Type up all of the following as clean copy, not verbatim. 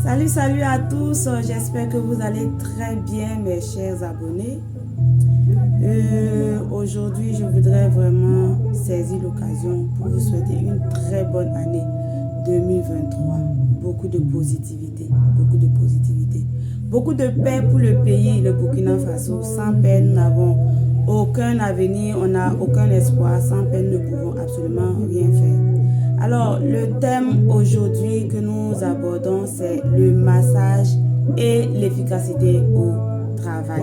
Salut, salut à tous. J'espère que vous allez très bien, mes chers abonnés. Aujourd'hui, je voudrais vraiment saisir l'occasion pour vous souhaiter une très bonne année 2023. Beaucoup de positivité, beaucoup de positivité. Beaucoup de paix pour le pays, le Burkina Faso. Sans paix, nous n'avons aucun avenir, on n'a aucun espoir. Sans paix, nous ne pouvons absolument rien faire. Alors, le thème aujourd'hui que nous abordons, c'est le massage et l'efficacité au travail.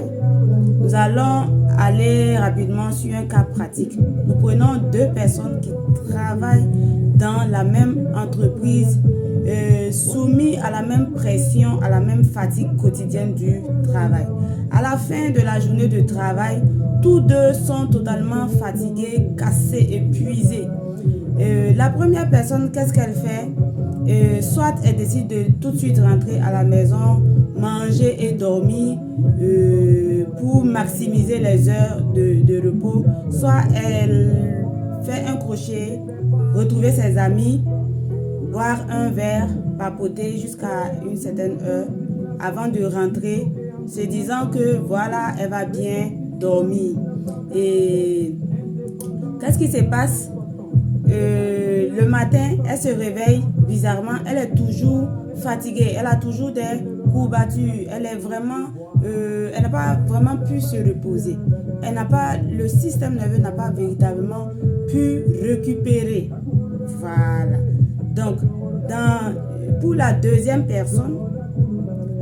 Nous allons aller rapidement sur un cas pratique. Nous prenons deux personnes qui travaillent dans la même entreprise, soumis à la même pression, à la même fatigue quotidienne du travail. À la fin de la journée de travail, tous deux sont totalement fatigués, cassés, épuisés. La première personne, qu'est-ce qu'elle fait? Soit elle décide de tout de suite rentrer à la maison, manger et dormir pour maximiser les heures de repos. Soit elle fait un crochet, retrouver ses amis, boire un verre, papoter jusqu'à une certaine heure avant de rentrer, se disant que voilà, elle va bien dormir. Et qu'est-ce qui se passe? Le matin, elle se réveille bizarrement, elle est toujours fatiguée, elle a toujours des courbatures, elle n'a pas vraiment pu se reposer, le système nerveux n'a pas véritablement pu récupérer. Voilà. Donc, pour la deuxième personne,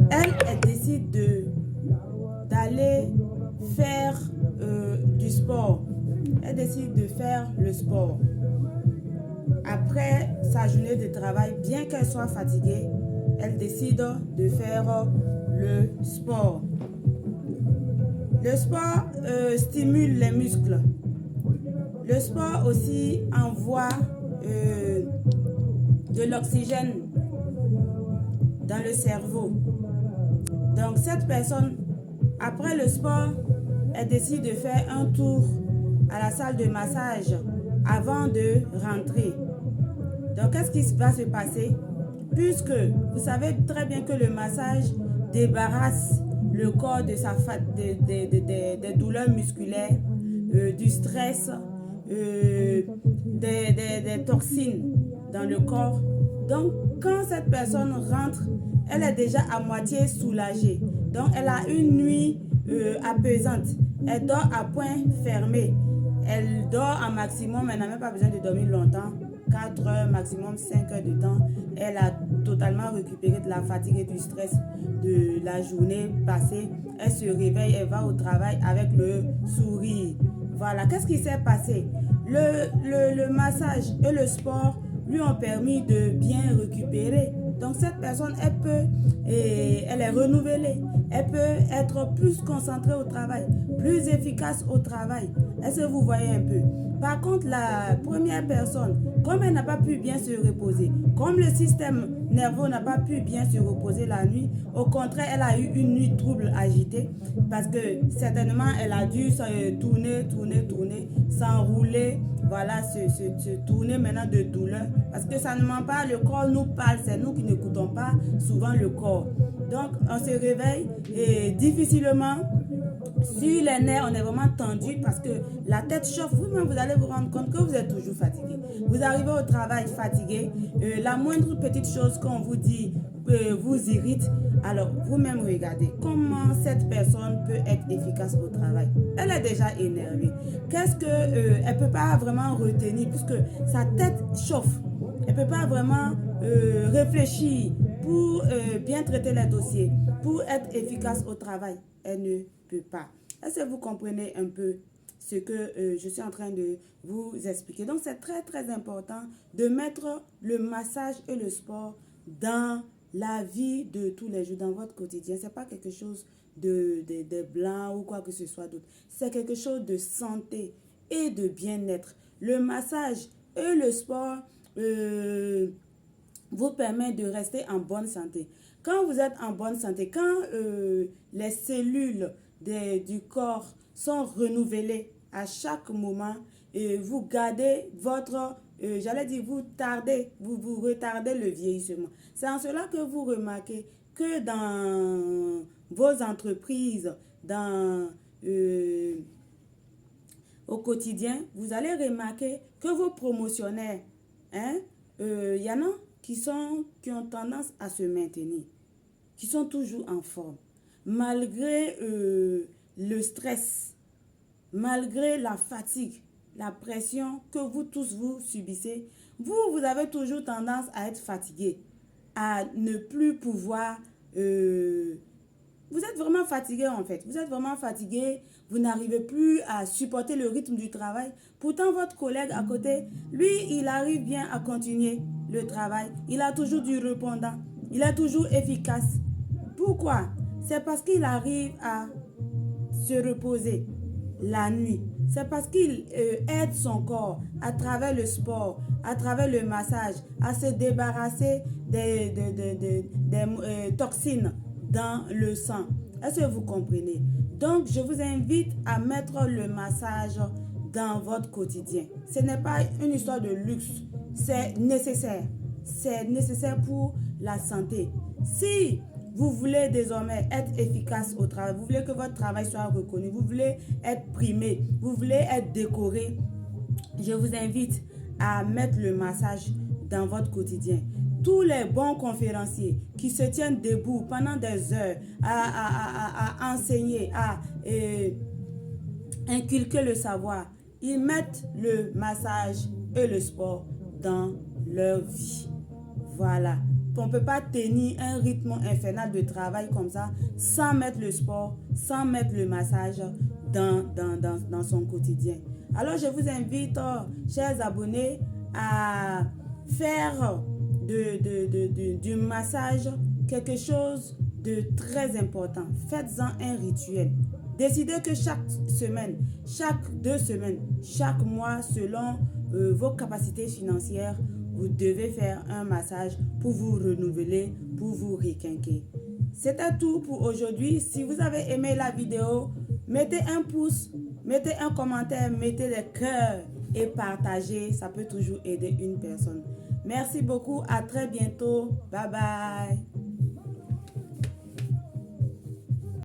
elle décide d'aller faire du sport. Elle décide de faire le sport. Après sa journée de travail, bien qu'elle soit fatiguée, elle décide de faire le sport. Le sport stimule les muscles. Le sport aussi envoie de l'oxygène dans le cerveau. Donc cette personne, après le sport, elle décide de faire un tour à la salle de massage avant de rentrer. Donc, qu'est-ce qui va se passer? Puisque vous savez très bien que le massage débarrasse le corps de des douleurs musculaires, du stress, des toxines dans le corps. Donc, quand cette personne rentre, elle est déjà à moitié soulagée. Donc, elle a une nuit apaisante. Elle dort à point fermé. Elle dort un maximum, elle n'a même pas besoin de dormir longtemps. 4 heures, maximum 5 heures de temps. Elle a totalement récupéré de la fatigue et du stress de la journée passée. Elle se réveille, elle va au travail avec le sourire. Voilà, qu'est-ce qui s'est passé? Le massage et le sport lui ont permis de bien récupérer. Donc cette personne, elle est renouvelée. Elle peut être plus concentrée au travail, plus efficace au travail. Est-ce que vous voyez un peu? Par contre, la première personne, comme elle n'a pas pu bien se reposer, comme le système nerveux n'a pas pu bien se reposer la nuit, au contraire, elle a eu une nuit trouble, agitée, parce que certainement, elle a dû se tourner, s'enrouler, voilà, se tourner maintenant de douleur, parce que ça ne ment pas, le corps nous parle, c'est nous qui n'écoutons pas souvent le corps. Donc, on se réveille et difficilement, sur les nerfs, on est vraiment tendu parce que la tête chauffe. Vous-même, vous allez vous rendre compte que vous êtes toujours fatigué. Vous arrivez au travail fatigué. La moindre petite chose qu'on vous dit vous irrite. Alors, vous-même, regardez comment cette personne peut être efficace au travail. Elle est déjà énervée. Qu'est-ce qu'elle ne peut pas vraiment retenir puisque sa tête chauffe. Elle ne peut pas vraiment réfléchir pour bien traiter les dossiers, pour être efficace au travail. Elle ne peut pas. Est-ce que vous comprenez un peu ce que je suis en train de vous expliquer? Donc, c'est très, très important de mettre le massage et le sport dans la vie de tous les jours, dans votre quotidien. Ce n'est pas quelque chose de blanc ou quoi que ce soit d'autre. C'est quelque chose de santé et de bien-être. Le massage et le sport vous permet de rester en bonne santé. Quand vous êtes en bonne santé, quand les cellules du corps sont renouvelées à chaque moment, et vous gardez votre j'allais dire, vous retardez le vieillissement. C'est en cela que vous remarquez que dans vos entreprises, au quotidien, vous allez remarquer que vos promotionnaires, y en a qui ont tendance à se maintenir, qui sont toujours en forme, malgré le stress, malgré la fatigue, la pression que vous tous vous subissez. Vous avez toujours tendance à être fatigué, à ne plus pouvoir... vous êtes vraiment fatigué en fait. Vous êtes vraiment fatigué. Vous n'arrivez plus à supporter le rythme du travail. Pourtant, votre collègue à côté, lui, il arrive bien à continuer le travail. Il a toujours du répondant. Il est toujours efficace. Pourquoi? C'est parce qu'il arrive à se reposer la nuit. C'est parce qu'il aide son corps à travers le sport, à travers le massage, à se débarrasser des toxines dans le sang. Est-ce que vous comprenez? Donc, je vous invite à mettre le massage dans votre quotidien. Ce n'est pas une histoire de luxe, c'est nécessaire. C'est nécessaire pour la santé. Si vous voulez désormais être efficace au travail, vous voulez que votre travail soit reconnu, vous voulez être primé, vous voulez être décoré, je vous invite à mettre le massage dans votre quotidien. Tous les bons conférenciers qui se tiennent debout pendant des heures à enseigner, à inculquer le savoir, ils mettent le massage et le sport dans leur vie. Voilà. On ne peut pas tenir un rythme infernal de travail comme ça sans mettre le sport, sans mettre le massage dans son quotidien. Alors, je vous invite, chers abonnés, à faire du massage quelque chose de très important. Faites-en un rituel. Décidez que chaque semaine, chaque 2 semaines, chaque mois, selon vos capacités financières, vous devez faire un massage pour vous renouveler, pour vous requinquer. C'était tout pour aujourd'hui. Si vous avez aimé la vidéo, mettez un pouce, mettez un commentaire, mettez des cœurs et partagez. Ça peut toujours aider une personne. Merci beaucoup. À très bientôt. Bye bye.